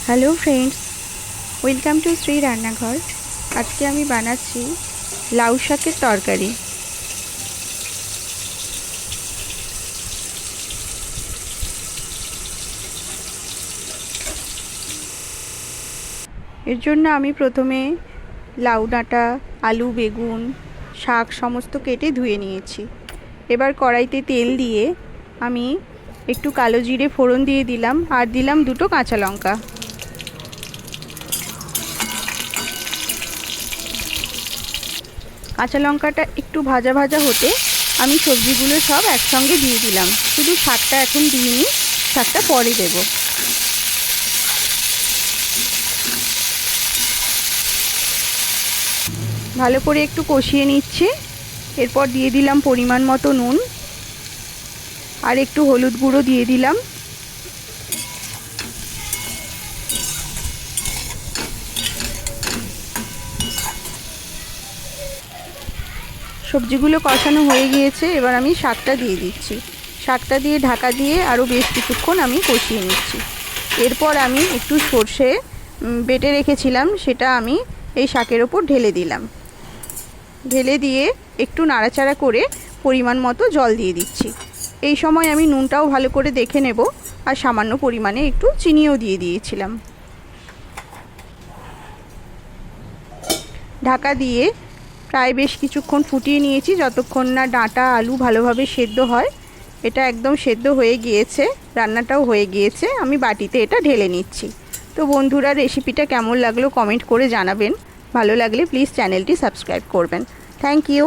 Hello friends, welcome to Shri রান্নাঘর। আজকে আমি বানাচ্ছি লাউ শাকের তরকারি। এর জন্য আমি প্রথমে লাউ ডাঁটা, আলু, বেগুন, শাক সমস্ত কেটে ধুয়ে নিয়েছি। এবার কড়াইতে তেল দিয়ে আমি একটু কালো জিরে ফোড়ন দিয়ে দিলাম, আর দিলাম দুটো কাঁচা লঙ্কা। কাঁচা লঙ্কাটা একটু ভাজা ভাজা হতে আমি সবজিগুলো সব একসঙ্গে দিয়ে দিলাম। শুধু শাকটা এখন দিইনি, শাকটা পরে দেব। ভালো করে একটু কষিয়ে নিচ্ছি। এরপর দিয়ে দিলাম পরিমাণ মতো নুন, আর একটু হলুদ গুঁড়ো দিয়ে দিলাম। সবজিগুলো কষানো হয়ে গিয়েছে, এবার আমি শাকটা দিয়ে দিচ্ছি। শাকটা দিয়ে ঢাকা দিয়ে আরও বেশ কিছুক্ষণ আমি কষিয়ে নিচ্ছি। এরপর আমি একটু সর্ষে বেটে রেখেছিলাম, সেটা আমি এই শাকের ওপর ঢেলে দিলাম। ঢেলে দিয়ে একটু নাড়াচাড়া করে পরিমাণ মতো জল দিয়ে দিচ্ছি। এই সময় আমি নুনটাও ভালো করে দেখে নেব, আর সামান্য পরিমাণে একটু চিনিও দিয়ে দিয়েছিলাম। ঢাকা দিয়ে প্রায় বেশ কিছুক্ষণ ফুটিয়ে নিয়েছি, যতক্ষণ না ডাঁটা আলু ভালোভাবে সেদ্ধ হয়। এটা একদম সেদ্ধ হয়ে গিয়েছে, রান্নাটাও হয়ে গিয়েছে। আমি বাটিতে এটা ঢেলে নিচ্ছি। তো বন্ধুরা, রেসিপিটা কেমন লাগলো কমেন্ট করে জানাবেন। ভালো লাগলে প্লিজ চ্যানেলটি সাবস্ক্রাইব করবেন। Thank you.